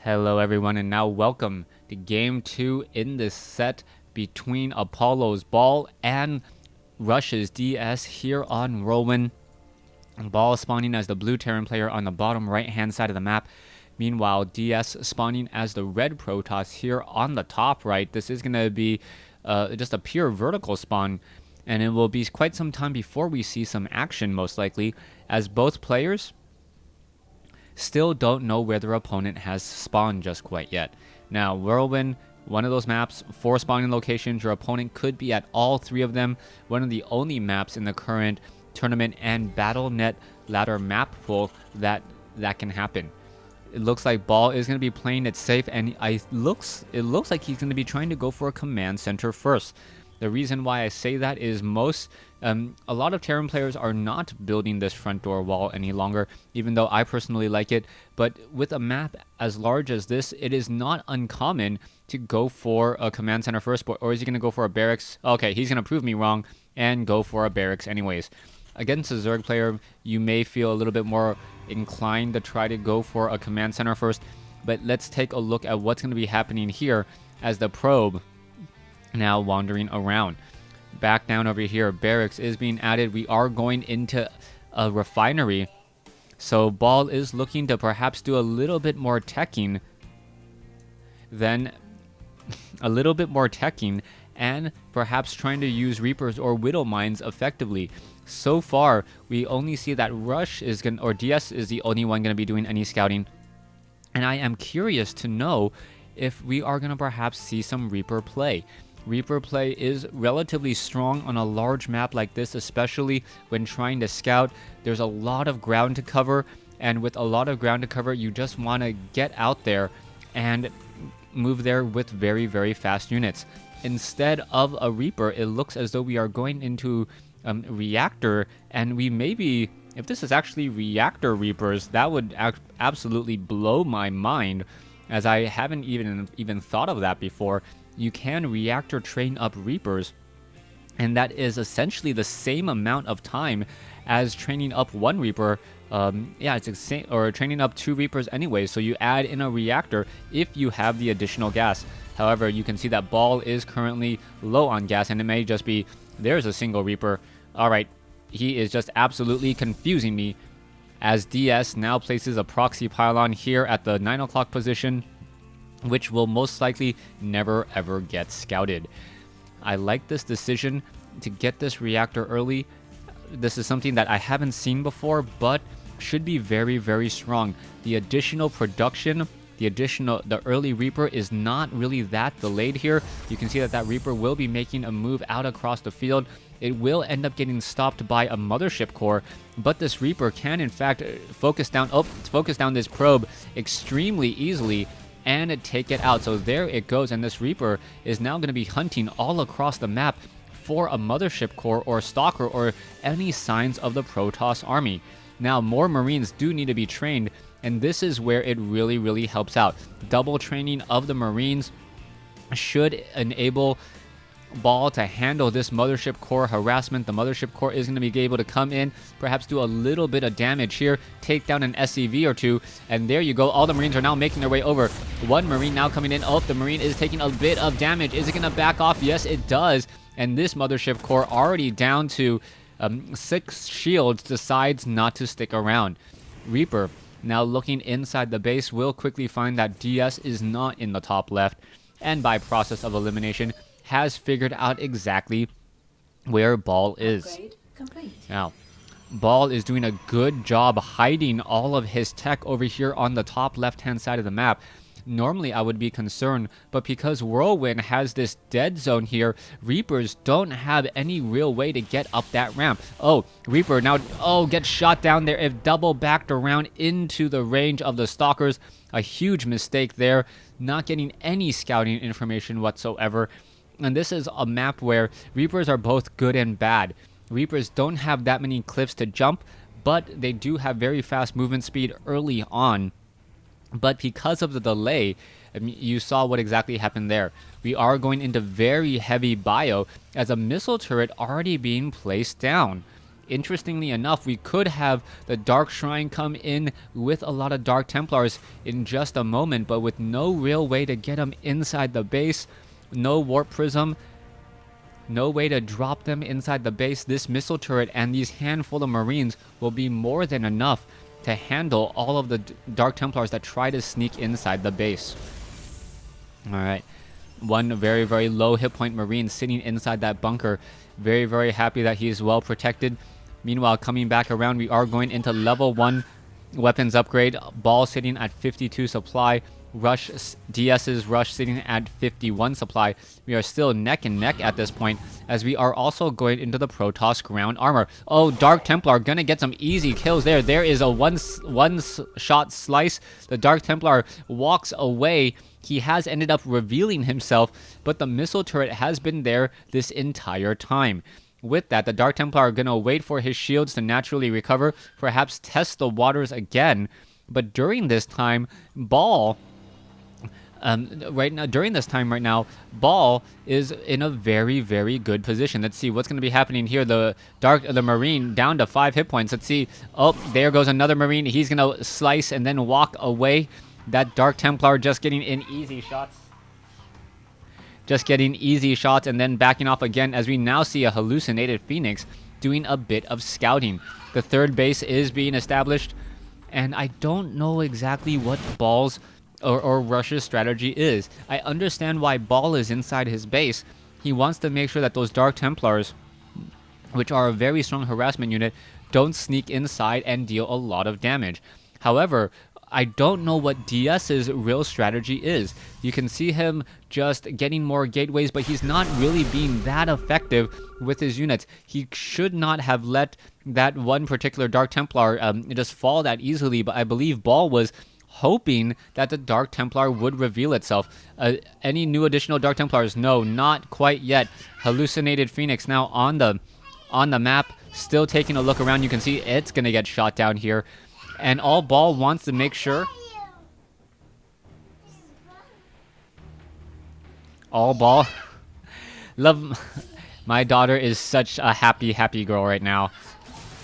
Hello everyone, and now welcome to game 2 in this set between Apollo's Ball and Rush's DS here on Rowan. Ball spawning as the blue Terran player on the bottom right hand side of the map. Meanwhile, DS spawning as the red Protoss here on the top right. This is going to be just a pure vertical spawn, and it will be quite some time before we see some action, most likely, as both players still don't know where their opponent has spawned just quite yet. Now, Whirlwind, one of those maps, 4 spawning locations, your opponent could be at all 3 of them. One of the only maps in the current tournament and BattleNet ladder map pool that can happen. It looks like Ball is going to be playing it safe, and it looks like he's going to be trying to go for a command center first. The reason why I say that is a lot of Terran players are not building this front door wall any longer, even though I personally like it. But with a map as large as this, it is not uncommon to go for a command center first. Or is he going to go for a barracks? Okay, he's going to prove me wrong and go for a barracks anyways. Against a Zerg player, you may feel a little bit more inclined to try to go for a command center first. But let's take a look at what's going to be happening here as the probe now wandering around. Back down over here, barracks is being added. We are going into a refinery, so Ball is looking to perhaps do a little bit more teching than and perhaps trying to use Reapers or Widow Mines effectively. So far, we only see that Rush is going, or DS is the only one going to be doing any scouting, and I am curious to know if we are going to perhaps see some Reaper play. Reaper play is relatively strong on a large map like this, especially when trying to scout. There's a lot of ground to cover, and with a lot of ground to cover, you just want to get out there and move there with very, very fast units. Instead of a Reaper, it looks as though we are going into Reactor, and we maybe, if this is actually Reactor Reapers, that would absolutely blow my mind, as I haven't even thought of that before. You can Reactor train up Reapers, and that is essentially the same amount of time as training up one Reaper. It's the same, or training up 2 Reapers anyway, so you add in a Reactor if you have the additional gas. However, you can see that Ball is currently low on gas, and it may just be, there's a single Reaper. Alright, he is just absolutely confusing me, as DS now places a proxy pylon here at the 9 o'clock position, which will most likely never ever get scouted. I like this decision to get this reactor early. This is something that I haven't seen before, but should be very, very strong. The additional production, the early Reaper is not really that delayed here. You can see that Reaper will be making a move out across the field. It will end up getting stopped by a mothership core, but this Reaper can in fact focus down this probe extremely easily and take it out. So there it goes, and this Reaper is now going to be hunting all across the map for a mothership core or stalker or any signs of the Protoss army. Now, more Marines do need to be trained, and this is where it really, really helps out. Double training of the Marines should enable Ball to handle this mothership core harassment. The mothership core is going to be able to come in, perhaps do a little bit of damage here, take down an SCV or 2, and there you go. All the Marines are now making their way over. One Marine now coming in. Oh, the Marine is taking a bit of damage. Is it going to back off? Yes, it does. And this mothership core, already down to 6 shields, decides not to stick around. Reaper, now looking inside the base, will quickly find that DS is not in the top left, and by process of elimination, has figured out exactly where Ball is. Now, Ball is doing a good job hiding all of his tech over here on the top left-hand side of the map. Normally, I would be concerned, but because Whirlwind has this dead zone here, Reapers don't have any real way to get up that ramp. Oh, Reaper now, gets shot down there. If double backed around into the range of the Stalkers, a huge mistake there. Not getting any scouting information whatsoever. And this is a map where Reapers are both good and bad. Reapers don't have that many cliffs to jump, but they do have very fast movement speed early on. But because of the delay, you saw what exactly happened there. We are going into very heavy bio as a missile turret already being placed down. Interestingly enough, we could have the Dark Shrine come in with a lot of Dark Templars in just a moment, but with no real way to get them inside the base, no Warp Prism, no way to drop them inside the base, this missile turret and these handful of Marines will be more than enough to handle all of the Dark Templars that try to sneak inside the base. Alright, one very, very low hit point Marine sitting inside that bunker. Very, very happy that he is well protected. Meanwhile, coming back around, we are going into level 1 weapons upgrade. Ball sitting at 52 supply. Rush, DS's Rush sitting at 51 supply. We are still neck and neck at this point, as we are also going into the Protoss ground armor. Oh, Dark Templar gonna get some easy kills there. There is a one shot slice. The Dark Templar walks away. He has ended up revealing himself, but the missile turret has been there this entire time. With that, the Dark Templar are gonna wait for his shields to naturally recover, perhaps test the waters again. But during this time, Ball right now, Ball is in a very, very good position. Let's see what's going to be happening here. The Marine down to 5 hit points. Let's see. Oh, there goes another Marine. He's going to slice and then walk away. That Dark Templar just getting in easy shots. Just getting easy shots and then backing off again, as we now see a hallucinated Phoenix doing a bit of scouting. The third base is being established, and I don't know exactly what Ball's or Rush's strategy is. I understand why Ball is inside his base. He wants to make sure that those Dark Templars, which are a very strong harassment unit, don't sneak inside and deal a lot of damage. However, I don't know what DS's real strategy is. You can see him just getting more gateways, but he's not really being that effective with his units. He should not have let that one particular Dark Templar just fall that easily, but I believe Ball was hoping that the Dark Templar would reveal itself. Any new additional Dark Templars? No, not quite yet. Hallucinated Phoenix now on the map, still taking a look around. You can see it's gonna get shot down here, and all Ball wants to make sure. All Ball, love. My daughter is such a happy girl right now,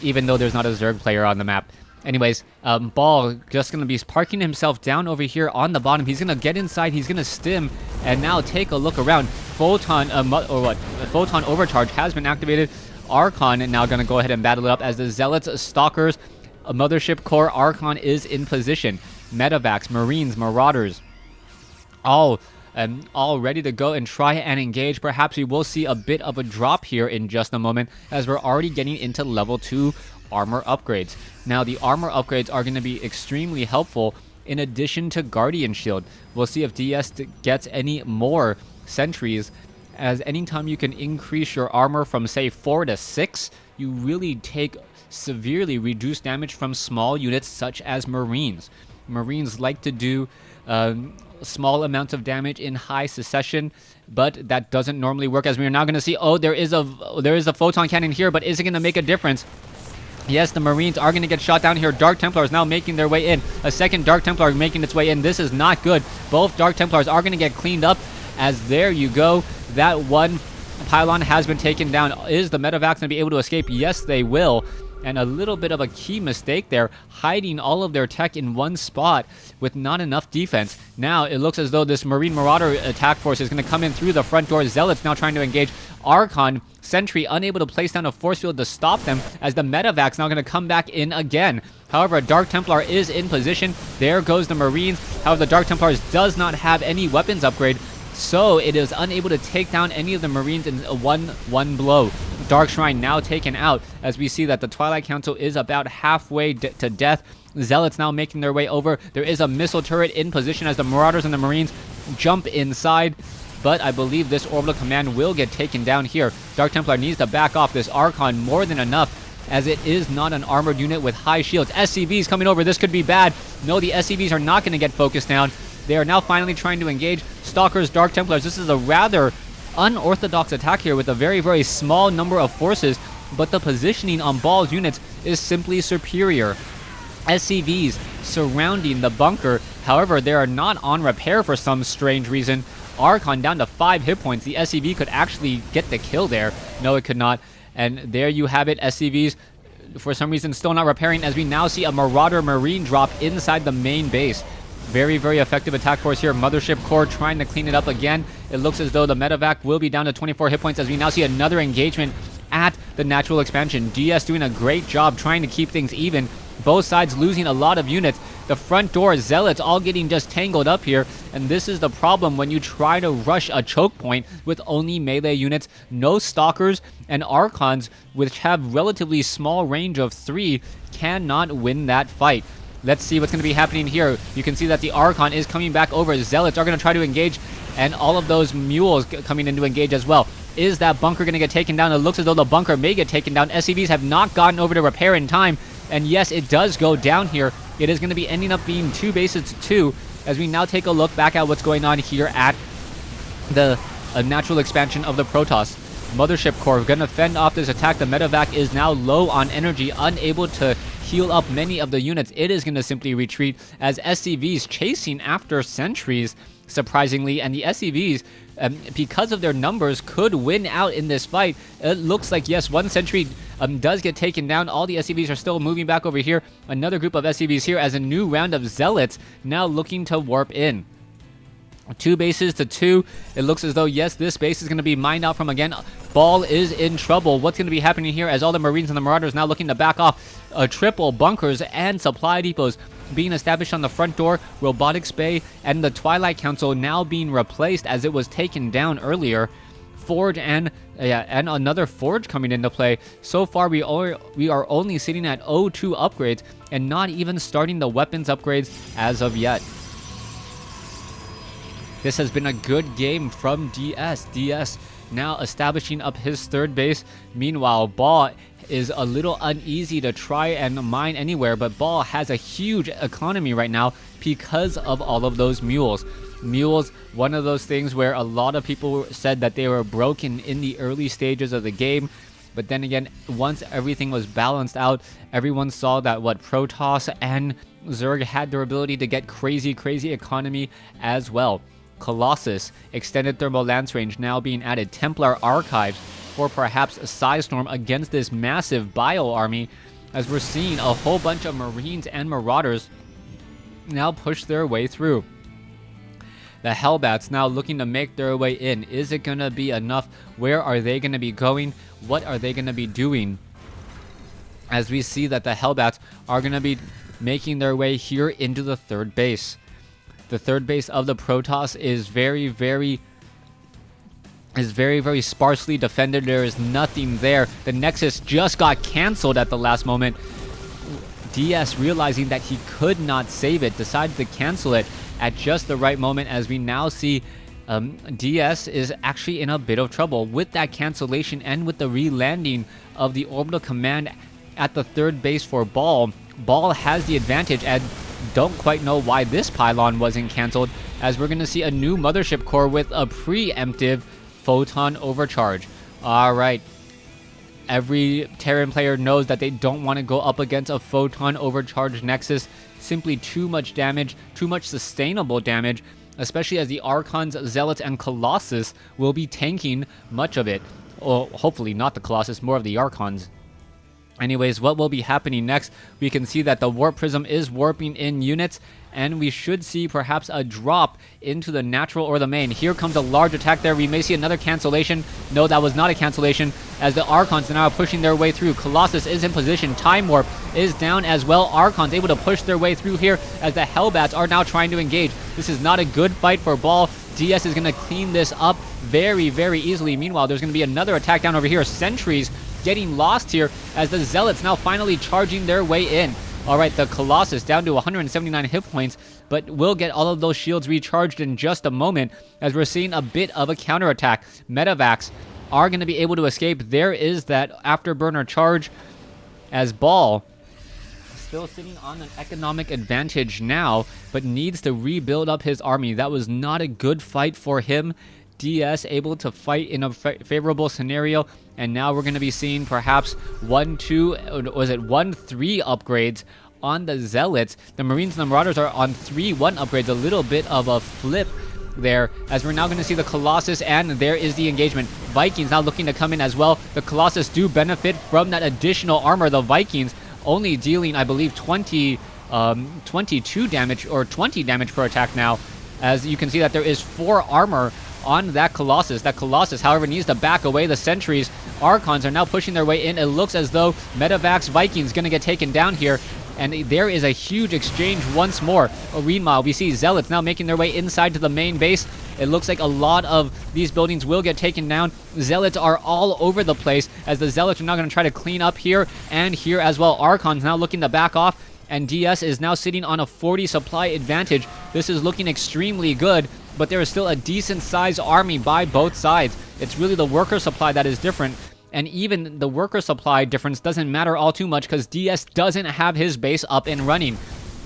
even though there's not a Zerg player on the map. Anyways, Ball just going to be parking himself down over here on the bottom. He's going to get inside. He's going to stim and now take a look around. Photon Overcharge has been activated. Archon now going to go ahead and battle it up as the Zealots, Stalkers, a Mothership Core. Archon is in position. Medevacs, Marines, Marauders, all ready to go and try and engage. Perhaps we will see a bit of a drop here in just a moment, as we're already getting into level 2 armor upgrades. Now, the armor upgrades are going to be extremely helpful in addition to Guardian Shield. We'll see if DS gets any more sentries, as anytime you can increase your armor from, say, 4 to 6, you really take severely reduced damage from small units such as Marines. Marines like to do small amounts of damage in high succession, but that doesn't normally work, as we are now going to see. Oh, there is a photon cannon here, but is it going to make a difference? Yes, the Marines are going to get shot down here. Dark Templars now making their way in. A second Dark Templar making its way in. This is not good. Both Dark Templars are going to get cleaned up, as there you go. That one pylon has been taken down. Is the Medevacs going to be able to escape? Yes, they will. And a little bit of a key mistake there, hiding all of their tech in one spot with not enough defense. Now it looks as though this Marine Marauder attack force is going to come in through the front door. Zealots now trying to engage. Archon Sentry unable to place down a force field to stop them, as the Medevacs now going to come back in again. However, a Dark Templar is in position. There goes the Marines. However, the Dark Templars does not have any weapons upgrade, so it is unable to take down any of the Marines in one blow. Dark Shrine now taken out, as we see that the Twilight Council is about halfway to death. Zealots now making their way over. There is a missile turret in position as the Marauders and the Marines jump inside, but I believe this Orbital Command will get taken down here. Dark Templar needs to back off. This Archon more than enough, as it is not an armored unit with high shields. SCVs coming over. This could be bad. No, the SCVs are not going to get focused down. They are now finally trying to engage. Stalkers, Dark Templars. This is a rather unorthodox attack here with a very, very small number of forces, but the positioning on Ball's units is simply superior. SCVs surrounding the bunker. However, they are not on repair for some strange reason. Archon down to 5 hit points. The SCV could actually get the kill there. No, it could not. And there you have it, SCVs for some reason still not repairing, as we now see a Marauder Marine drop inside the main base. Very, very effective attack force here. Mothership Core trying to clean it up again. It looks as though the medevac will be down to 24 hit points, as we now see another engagement at the natural expansion. DS doing a great job trying to keep things even. Both sides losing a lot of units. The front door Zealots all getting just tangled up here, and this is the problem when you try to rush a choke point with only melee units, no stalkers, and Archons, which have relatively small range of 3, cannot win that fight. Let's see what's going to be happening here. You can see that the Archon is coming back over. Zealots are going to try to engage, and all of those mules coming in to engage as well. Is that bunker going to get taken down? It looks as though the bunker may get taken down. SCVs have not gotten over to repair in time. And yes, it does go down here. It is going to be ending up being 2 bases to 2, as we now take a look back at what's going on here at the natural expansion of the Protoss. Mothership Core going to fend off this attack. The medevac is now low on energy, unable to heal up many of the units. It is going to simply retreat, as SCVs chasing after sentries, surprisingly, and the SCVs, because of their numbers, could win out in this fight. It looks like, yes, one sentry does get taken down. All the SCVs are still moving back over here. Another group of SCVs here, as a new round of Zealots now looking to warp in. 2 bases to 2. It looks as though, yes, this base is going to be mined out from again. Ball is in trouble. What's going to be happening here, as all the Marines and the Marauders now looking to back off? Triple bunkers and supply depots being established on the front door, Robotics Bay, and the Twilight Council now being replaced as it was taken down earlier. Forge and another Forge coming into play. So far, we are only sitting at 0-2 upgrades and not even starting the weapons upgrades as of yet. This has been a good game from DS. DS now establishing up his 3rd base. Meanwhile, Ball is a little uneasy to try and mine anywhere, but Ball has a huge economy right now because of all of those mules. Mules, one of those things where a lot of people said that they were broken in the early stages of the game. But then again, once everything was balanced out, everyone saw that Protoss and Zerg had their ability to get crazy economy as well. Colossus, extended thermal lance range now being added. Templar Archives for perhaps a Psystorm against this massive Bio army, as we're seeing a whole bunch of Marines and Marauders now push their way through. The Hellbats now looking to make their way in. Is it going to be enough? Where are they going to be going? What are they going to be doing? As we see that the Hellbats are going to be making their way here into the 3rd base. The 3rd base of the Protoss is very, very sparsely defended. There is nothing there. The Nexus just got cancelled at the last moment. DS, realizing that he could not save it, decided to cancel it at just the right moment, as we now see DS is actually in a bit of trouble with that cancellation and with the re-landing of the orbital command at the 3rd base for Ball. Ball has the advantage, and don't quite know why this pylon wasn't cancelled, as we're going to see a new Mothership Core with a preemptive Photon Overcharge. Alright, every Terran player knows that they don't want to go up against a Photon Overcharge Nexus. Simply too much damage, too much sustainable damage, especially as the Archons, Zealots, and Colossus will be tanking much of it. Or hopefully not the Colossus, more of the Archons. Anyways, what will be happening next? We can see that the Warp Prism is warping in units, and we should see perhaps a drop into the natural or the main. Here comes a large attack there. We may see another cancellation. No, that was not a cancellation, as the Archons are now pushing their way through. Colossus is in position. Time Warp is down as well. Archons able to push their way through here, as the Hellbats are now trying to engage. This is not a good fight for Ball. DS is going to clean this up very, very easily. Meanwhile, there's going to be another attack down over here. Sentries getting lost here, as the Zealots now finally charging their way in. Alright, the Colossus down to 179 hit points, but we'll get all of those shields recharged in just a moment, as we're seeing a bit of a counterattack. Medevacs are going to be able to escape. There is that afterburner charge, as Ball still sitting on an economic advantage now, but needs to rebuild up his army. That was not a good fight for him. DS able to fight in a favorable scenario, and now we're going to be seeing perhaps 1-2, was it 1-3 upgrades on the Zealots. The Marines and the Marauders are on 3-1 upgrades, a little bit of a flip there, as we're now going to see the Colossus, and there is the engagement. Vikings now looking to come in as well. The Colossus do benefit from that additional armor. The Vikings only dealing, I believe, 22 damage or 20 damage per attack now. As you can see that there is 4 armor on that Colossus. That Colossus, however, needs to back away. The sentries, Archons are now pushing their way in. It looks as though Medivacs Vikings going to get taken down here. And there is a huge exchange once more. Meanwhile, we see Zealots now making their way inside to the main base. It looks like a lot of these buildings will get taken down. Zealots are all over the place, as the Zealots are now going to try to clean up here and here as well. Archons now looking to back off, and DS is now sitting on a 40 supply advantage. This is looking extremely good, but there is still a decent sized army by both sides. It's really the worker supply that is different. And even the worker supply difference doesn't matter all too much because DS doesn't have his base up and running.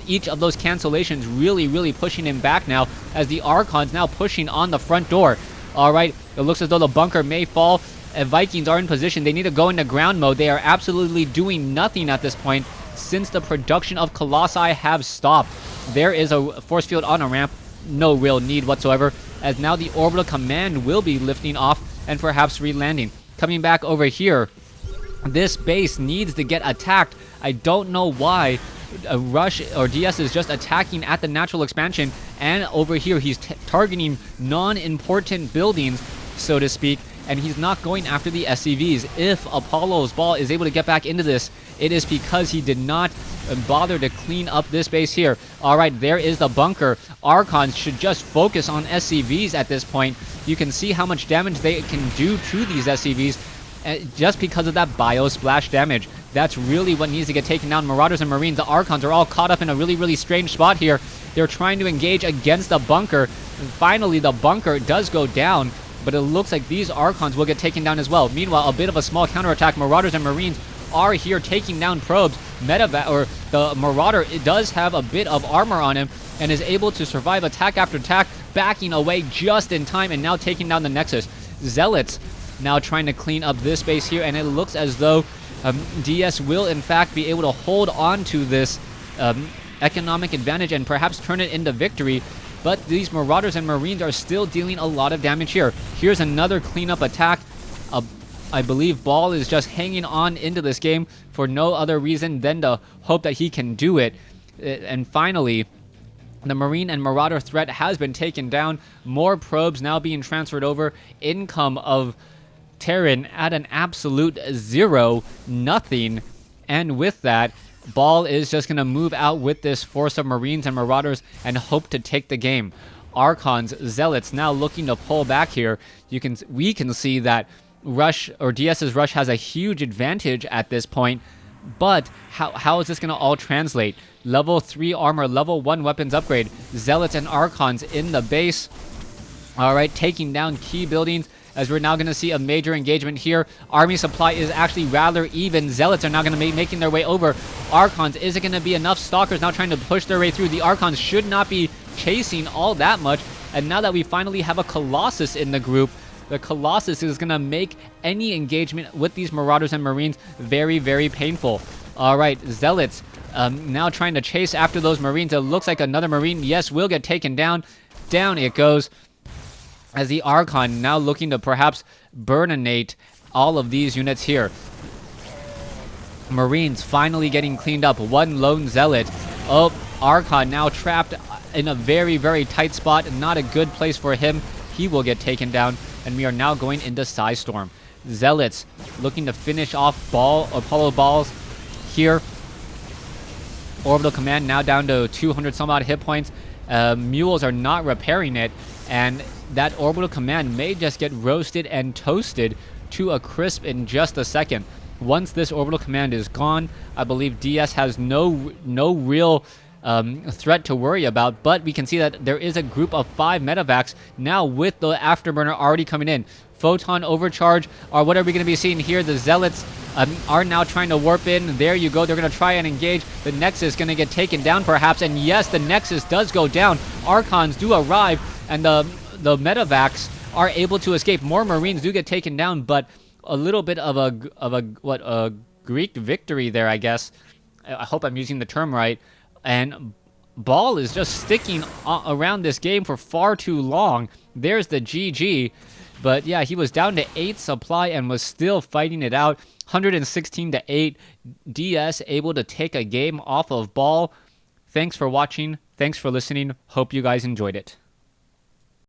Each of those cancellations really pushing him back now, as the Archons now pushing on the front door. Alright, it looks as though the bunker may fall. Vikings are in position. They need to go into ground mode. They are absolutely doing nothing at this point since the production of Colossi have stopped. There is a force field on a ramp. No real need whatsoever, as now the orbital command will be lifting off and perhaps re-landing. Coming back over here, this base needs to get attacked. I don't know why Rush or DS is just attacking at the natural expansion, and over here he's targeting non-important buildings, so to speak, and he's not going after the SCVs. If Apollo's ball is able to get back into this, it is because he did not bother to clean up this base here. Alright, there is the bunker. Archons should just focus on SCVs at this point. You can see how much damage they can do to these SCVs just because of that bio splash damage. That's really what needs to get taken down. Marauders and Marines, the Archons are all caught up in a really strange spot here. They're trying to engage against the bunker. And finally, the bunker does go down, but it looks like these Archons will get taken down as well. Meanwhile, a bit of a small counterattack. Marauders and Marines are here taking down probes. The Marauder, it does have a bit of armor on him and is able to survive attack after attack, backing away just in time and now taking down the Nexus. Zealots now trying to clean up this base here, and it looks as though DS will in fact be able to hold on to this economic advantage and perhaps turn it into victory. But these Marauders and Marines are still dealing a lot of damage here. Here's another cleanup attack. I believe Ball is just hanging on into this game for no other reason than to hope that he can do it. And finally, the Marine and Marauder threat has been taken down. More probes now being transferred over. Income of Terran at an absolute 0-0. And with that, Ball is just going to move out with this force of Marines and Marauders and hope to take the game. Archons, Zealots now looking to pull back here. We can see that Rush or DS's Rush has a huge advantage at this point, but how is this going to all translate? Level 3 armor, level 1 weapons upgrade, Zealots and Archons in the base. Alright, taking down key buildings, as we're now going to see a major engagement here. Army supply is actually rather even. Zealots are now going to be making their way over. Archons, is it going to be enough? Stalkers now trying to push their way through. The Archons should not be chasing all that much, and now that we finally have a Colossus in the group, the Colossus is going to make any engagement with these Marauders and Marines very painful. Alright, Zealots now trying to chase after those Marines. It looks like another Marine, yes, will get taken down. Down it goes, as the Archon now looking to perhaps burninate all of these units here. Marines finally getting cleaned up. One lone Zealot. Oh, Archon now trapped in a very tight spot. Not a good place for him. He will get taken down. And we are now going into Psystorm. Zealots looking to finish off Apollo balls here. Orbital command now down to 200 some odd hit points. Mules are not repairing it, and that orbital command may just get roasted and toasted to a crisp in just a second. Once this orbital command is gone, I believe DS has no real threat to worry about, but we can see that there is a group of 5 medevacs now with the afterburner already coming in. Photon overcharge, or what are we going to be seeing here? The Zealots are now trying to warp in. There you go. They're going to try and engage. The Nexus is going to get taken down perhaps, and yes, the Nexus does go down. Archons do arrive, and the medevacs are able to escape. More Marines do get taken down, but a little bit of a Greek victory there, I guess. I hope I'm using the term right. And Ball is just sticking around this game for far too long. There's the GG. But yeah, he was down to 8 supply and was still fighting it out. 116 to 8. DS able to take a game off of ball. Thanks for watching. Thanks for listening. Hope you guys enjoyed it.